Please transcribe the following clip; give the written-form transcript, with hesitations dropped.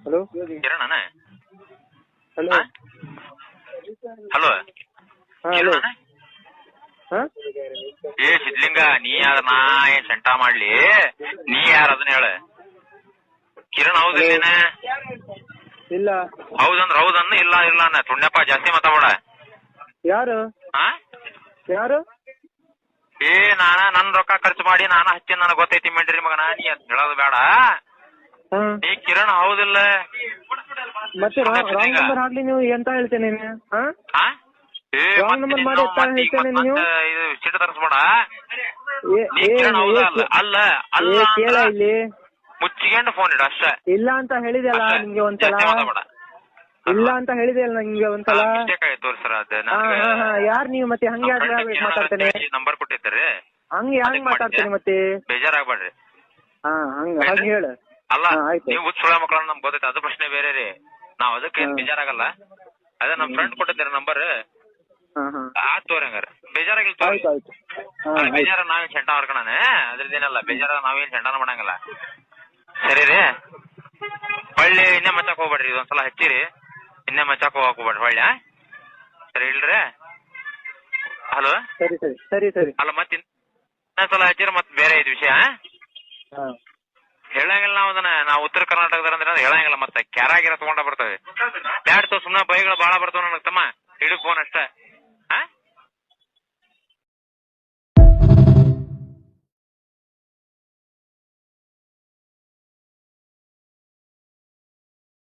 Hello ಕಿರಣನ hello hello ಹಾಂ hello ಹಾಂ ಏ ಸಿದ್ಲಿಂಗ, ನೀ ಯಾರ? ನಾ ಏನ್ ಸೆಂಟ ಮಾಡ್ಲಿ? ನೀ ಯಾರ ಅದನ್ನ ಹೇಳ. ಕಿರಣ್ ಹೌದಿಲ್ಲ? ಇಲ್ಲ. ಹೌದಂದ್ರ ಹೌದನ್ನ, ಇಲ್ಲ ಇಲ್ಲ ಅನ್ನ. ತುಣ್ಯಪ್ಪ ಜಾಸ್ತಿ ಮಾತಾಡ. ಯಾರು ಯಾರು? ಏ ನನ್ ರೊಕ್ಕ ಖರ್ಚು ಮಾಡಿ ನಾನು ಹಚ್ಚಿ ನನಗ್ ಗೊತ್ತೈತಿ ಮೆಂಡ್ರಿ ಮಗನ. ನೀ ಅದ್ ಹೇಳೋದು ಬೇಡ. ನೀ ಕಿರಣ್ ಹೌದಿಲ್ಲ? ಮತ್ತೆ ರಾಂಗ್ ನಂಬರ್ ಹಾಕ್ಲಿ ನೀವು ಎಂತ ಹೇಳ್ತೇನೆ ಸಿಟ್ಟು ತರಿಸ್ಬೇಡ. ಅಲ್ಲ ಅಲ್ಲ ಕೇಳ ಇಲ್ಲಿ ಮುಚ್ಚಿಕೊಂಡು ಫೋನ್ ಇಡ ಅಷ್ಟೇ. ಇಲ್ಲ ಅಂತ ಹೇಳಿದೆಲ್ಲ ನಿಮ್ಗೆ ಒಂದ್ಸಲ. ಇಲ್ಲ ಅಂತ ಹೇಳಿದೆ ಅಲ್ಲ ನಿಮ್ಗೆ ಒಂದ್ಸಲ. ತೋರ್ಸರ ಯಾರು ನೀವು ಮತ್ತೆ ಹಂಗೆ ಮಾತಾಡ್ತೇನೆ? ನಂಬರ್ ಕೊಟ್ಟಿದ್ದೀರಿ ಹಂಗೆ ಮಾತಾಡ್ತೇನೆ ಮತ್ತೆ. ಬೇಜಾರಾಗ್ಬೇಡ್ರಿ. ಹಾಗೆ ಹೇಳ. ಅಲ್ಲ ನೀವು ಸುಳ್ಳ ಮಕ್ಕಳನ್ನ ನಮ್ಗೆ ಗೊತ್ತೈತೆ, ಅದು ಪ್ರಶ್ನೆ ಬೇರೆ ರೀ. ನಾವ್ ಅದಕ್ಕೆ ಏನ್ ಬೇಜಾರಾಗಲ್ಲ. ಅದೇ ನಮ್ ಫ್ರೆಂಡ್ ಕೊಟ್ಟಿದ್ದೀರ ನಂಬರ್. ಆತ್ ತೋರಿ ಹಂಗಾರ. ಬೇಜಾರಾಗಿಲ್ಲ ತೋರಿ. ಬೇಜಾರ ನಾವೇನ್ ಸೆಂಟ ಮಾಡ್ಕೊಳನೆ, ಅದ್ರದ್ದೇನಲ್ಲ. ಬೇಜಾರ ನಾವೇನ್ ಸೆಂಟನ ಮಾಡಂಗಿಲ್ಲ. ಸರಿ ರೀ. ಹೊಳ್ಳಿ ಇನ್ನೇ ಮಚ್ಚಾಕ್ ಹೋಗ್ಬೇಡ್ರಿ. ಇದೊಂದ್ಸಲ ಹಚ್ಚಿರಿ, ಇನ್ನೇ ಮಚ್ಚಾಕ್ ಹೋಗ್ಬೇಡ್ರಿ ಹೊಳ್ಳಿ. ಸರಿ ಇಲ್ರಿ. ಹಲೋ ಸರಿ ಸರಿ ಸರಿ ಸರಿ. ಅಲ್ಲ ಮತ್ತೆ ಇನ್ನೊಂದ್ಸಲ ಹಚ್ಚಿರ ಮತ್ತೆ ಬೇರೆ ಇದು ವಿಷಯ ಹೇಳಂಗಿಲ್ಲ. ನಾವು ಅದನ್ನ ನಾವು ಉತ್ತರ ಕರ್ನಾಟಕದ ಅಂದ್ರೆ ಹೇಳಂಗಿಲ್ಲ. ಮತ್ತೆ ಕ್ಯಾರಾಗಿರ ತಗೊಂಡ ಬರ್ತವೆ. ಬ್ಯಾಡ್ತೋ ಸುಮ್ಮನೆ ಬೈಗಳು ಬಾಳ ಬರ್ತಾವ ನನಗ್ ತಮ್ಮ. ಹಿಡಿದು ಫೋನ್ ಅಷ್ಟೇ.